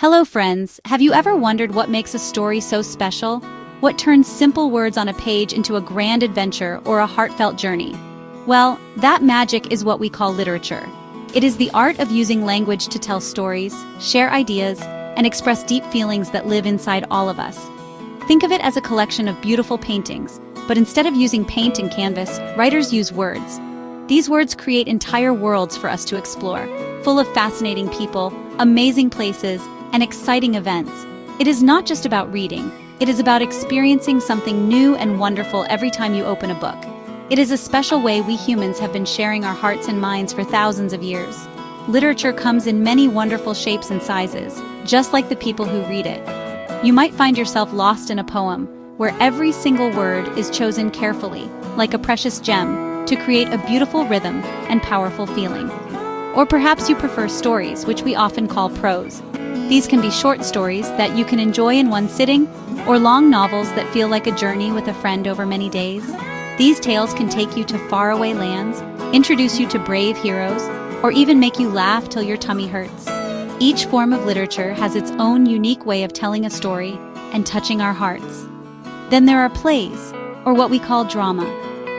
Hello friends, have you ever wondered what makes a story so special? What turns simple words on a page into a grand adventure or a heartfelt journey? Well, that magic is what we call literature. It is the art of using language to tell stories, share ideas, and express deep feelings that live inside all of us. Think of it as a collection of beautiful paintings, but instead of using paint and canvas, writers use words. These words create entire worlds for us to explore, full of fascinating people, amazing places, and exciting events. It is not just about reading, it is about experiencing something new and wonderful every time you open a book. It is a special way we humans have been sharing our hearts and minds for thousands of years. Literature comes in many wonderful shapes and sizes, just like the people who read it. You might find yourself lost in a poem, where every single word is chosen carefully, like a precious gem, to create a beautiful rhythm and powerful feeling. Or perhaps you prefer stories, which we often call prose. These can be short stories that you can enjoy in one sitting, or long novels that feel like a journey with a friend over many days. These tales can take you to faraway lands, introduce you to brave heroes, or even make you laugh till your tummy hurts. Each form of literature has its own unique way of telling a story and touching our hearts. Then there are plays, or what we call drama.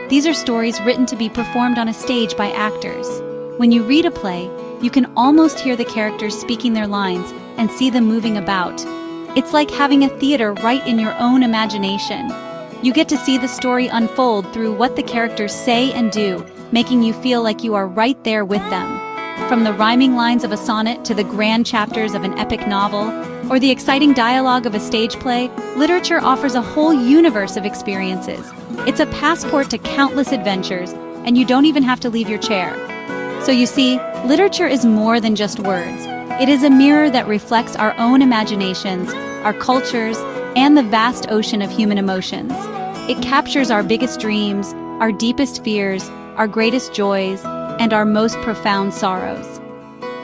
These are stories written to be performed on a stage by actors. When you read a play, you can almost hear the characters speaking their lines and see them moving about. It's like having a theater right in your own imagination. You get to see the story unfold through what the characters say and do, making you feel like you are right there with them. From the rhyming lines of a sonnet to the grand chapters of an epic novel, or the exciting dialogue of a stage play, literature offers a whole universe of experiences. It's a passport to countless adventures, and you don't even have to leave your chair. So you see, literature is more than just words. It is a mirror that reflects our own imaginations, our cultures, and the vast ocean of human emotions. It captures our biggest dreams, our deepest fears, our greatest joys, and our most profound sorrows.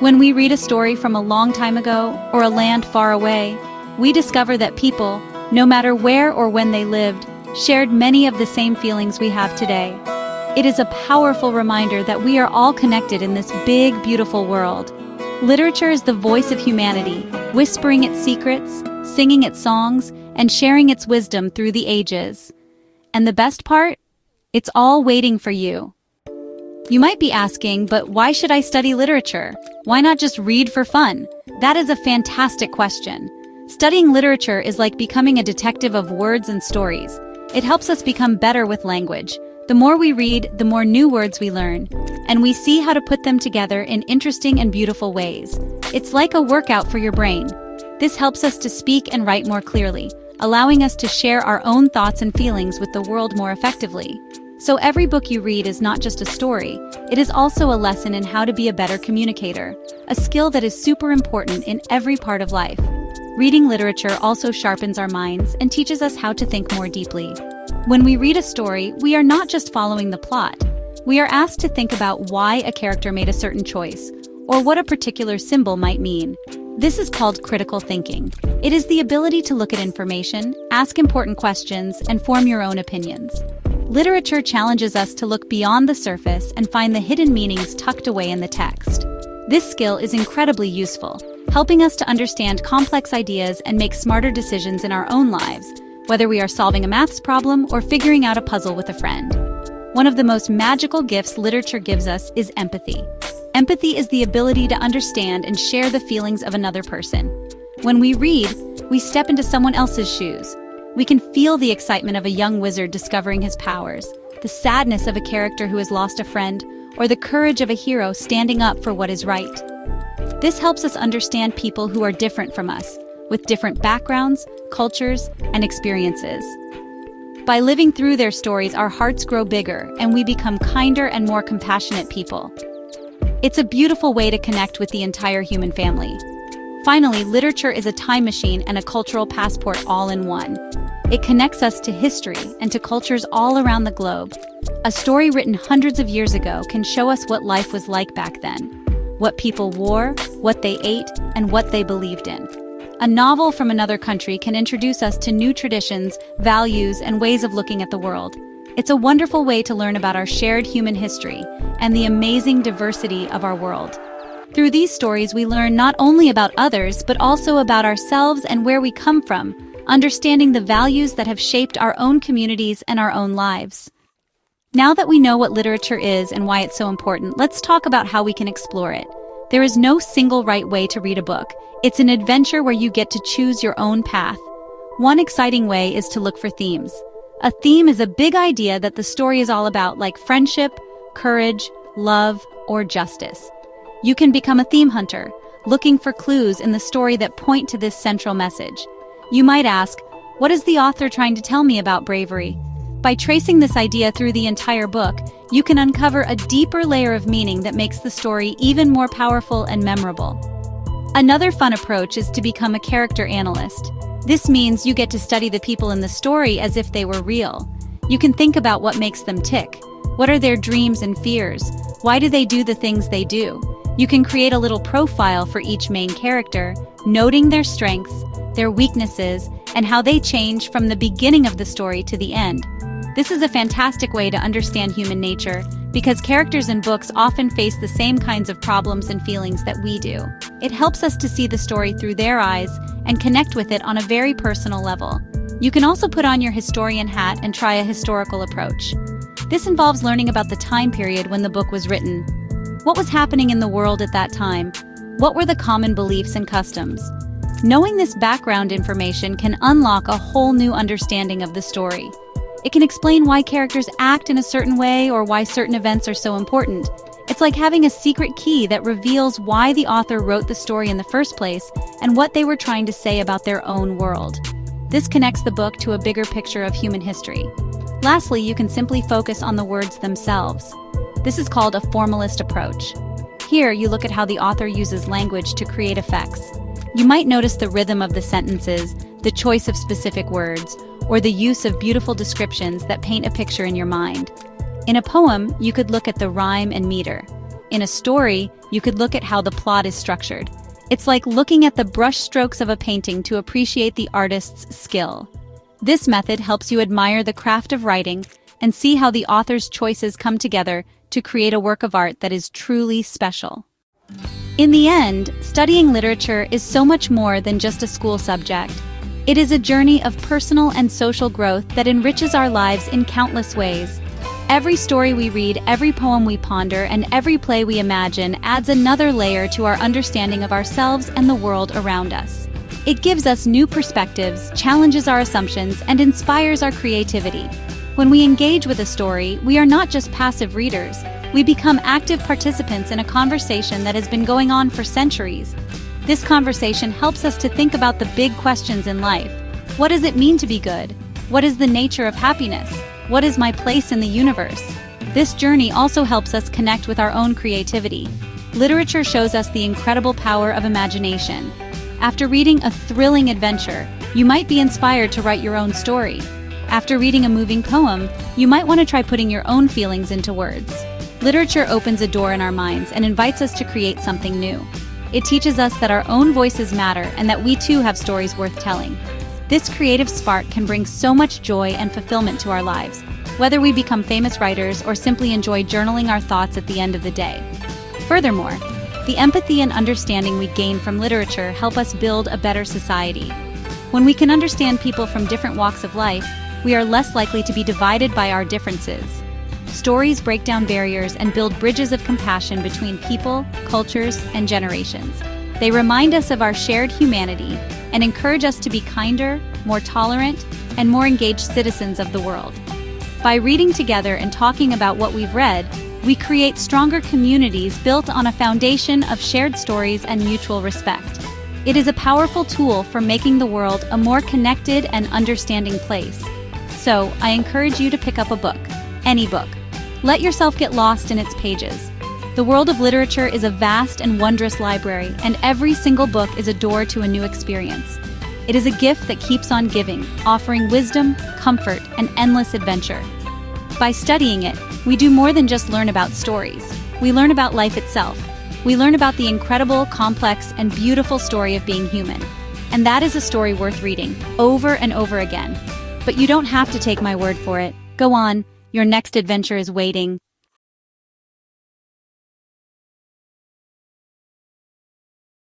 When we read a story from a long time ago or a land far away, we discover that people, no matter where or when they lived, shared many of the same feelings we have today. It is a powerful reminder that we are all connected in this big, beautiful world. Literature is the voice of humanity, whispering its secrets, singing its songs, and sharing its wisdom through the ages. And the best part? It's all waiting for you. You might be asking, but why should I study literature? Why not just read for fun? That is a fantastic question. Studying literature is like becoming a detective of words and stories. It helps us become better with language. The more we read, the more new words we learn, and we see how to put them together in interesting and beautiful ways. It's like a workout for your brain. This helps us to speak and write more clearly, allowing us to share our own thoughts and feelings with the world more effectively. So every book you read is not just a story, it is also a lesson in how to be a better communicator, a skill that is super important in every part of life. Reading literature also sharpens our minds and teaches us how to think more deeply. When we read a story, we are not just following the plot. We are asked to think about why a character made a certain choice, or what a particular symbol might mean. This is called critical thinking. It is the ability to look at information, ask important questions, and form your own opinions. Literature challenges us to look beyond the surface and find the hidden meanings tucked away in the text. This skill is incredibly useful, helping us to understand complex ideas and make smarter decisions in our own lives, whether we are solving a maths problem or figuring out a puzzle with a friend. One of the most magical gifts literature gives us is empathy. Empathy is the ability to understand and share the feelings of another person. When we read, we step into someone else's shoes. We can feel the excitement of a young wizard discovering his powers, the sadness of a character who has lost a friend, or the courage of a hero standing up for what is right. This helps us understand people who are different from us, with different backgrounds, cultures, and experiences. By living through their stories, our hearts grow bigger and we become kinder and more compassionate people. It's a beautiful way to connect with the entire human family. Finally, literature is a time machine and a cultural passport all in one. It connects us to history and to cultures all around the globe. A story written hundreds of years ago can show us what life was like back then, what people wore, what they ate, and what they believed in. A novel from another country can introduce us to new traditions, values, and ways of looking at the world. It's a wonderful way to learn about our shared human history and the amazing diversity of our world. Through these stories, we learn not only about others, but also about ourselves and where we come from, understanding the values that have shaped our own communities and our own lives. Now that we know what literature is and why it's so important, let's talk about how we can explore it. There is no single right way to read a book. It's an adventure where you get to choose your own path. One exciting way is to look for themes. A theme is a big idea that the story is all about, like friendship, courage, love, or justice. You can become a theme hunter, looking for clues in the story that point to this central message. You might ask, what is the author trying to tell me about bravery? By tracing this idea through the entire book, you can uncover a deeper layer of meaning that makes the story even more powerful and memorable. Another fun approach is to become a character analyst. This means you get to study the people in the story as if they were real. You can think about what makes them tick. What are their dreams and fears? Why do they do the things they do? You can create a little profile for each main character, noting their strengths, their weaknesses, and how they change from the beginning of the story to the end. This is a fantastic way to understand human nature, because characters in books often face the same kinds of problems and feelings that we do. It helps us to see the story through their eyes and connect with it on a very personal level. You can also put on your historian hat and try a historical approach. This involves learning about the time period when the book was written. What was happening in the world at that time? What were the common beliefs and customs? Knowing this background information can unlock a whole new understanding of the story. It can explain why characters act in a certain way or why certain events are so important. It's like having a secret key that reveals why the author wrote the story in the first place and what they were trying to say about their own world. This connects the book to a bigger picture of human history. Lastly, you can simply focus on the words themselves. This is called a formalist approach. Here, you look at how the author uses language to create effects. You might notice the rhythm of the sentences, the choice of specific words, or the use of beautiful descriptions that paint a picture in your mind. In a poem, you could look at the rhyme and meter. In a story, you could look at how the plot is structured. It's like looking at the brush strokes of a painting to appreciate the artist's skill. This method helps you admire the craft of writing and see how the author's choices come together to create a work of art that is truly special. In the end, studying literature is so much more than just a school subject. It is a journey of personal and social growth that enriches our lives in countless ways. Every story we read, every poem we ponder, and every play we imagine adds another layer to our understanding of ourselves and the world around us. It gives us new perspectives, challenges our assumptions, and inspires our creativity. When we engage with a story, we are not just passive readers. We become active participants in a conversation that has been going on for centuries. This conversation helps us to think about the big questions in life. What does it mean to be good? What is the nature of happiness? What is my place in the universe? This journey also helps us connect with our own creativity. Literature shows us the incredible power of imagination. After reading a thrilling adventure, you might be inspired to write your own story. After reading a moving poem, you might want to try putting your own feelings into words. Literature opens a door in our minds and invites us to create something new. It teaches us that our own voices matter and that we too have stories worth telling. This creative spark can bring so much joy and fulfillment to our lives, whether we become famous writers or simply enjoy journaling our thoughts at the end of the day. Furthermore, the empathy and understanding we gain from literature help us build a better society. When we can understand people from different walks of life, we are less likely to be divided by our differences. Stories break down barriers and build bridges of compassion between people, cultures, and generations. They remind us of our shared humanity and encourage us to be kinder, more tolerant, and more engaged citizens of the world. By reading together and talking about what we've read, we create stronger communities built on a foundation of shared stories and mutual respect. It is a powerful tool for making the world a more connected and understanding place. So, I encourage you to pick up a book, any book. Let yourself get lost in its pages. The world of literature is a vast and wondrous library, and every single book is a door to a new experience. It is a gift that keeps on giving, offering wisdom, comfort, and endless adventure. By studying it, we do more than just learn about stories. We learn about life itself. We learn about the incredible, complex, and beautiful story of being human. And that is a story worth reading, over and over again. But you don't have to take my word for it. Go on, your next adventure is waiting.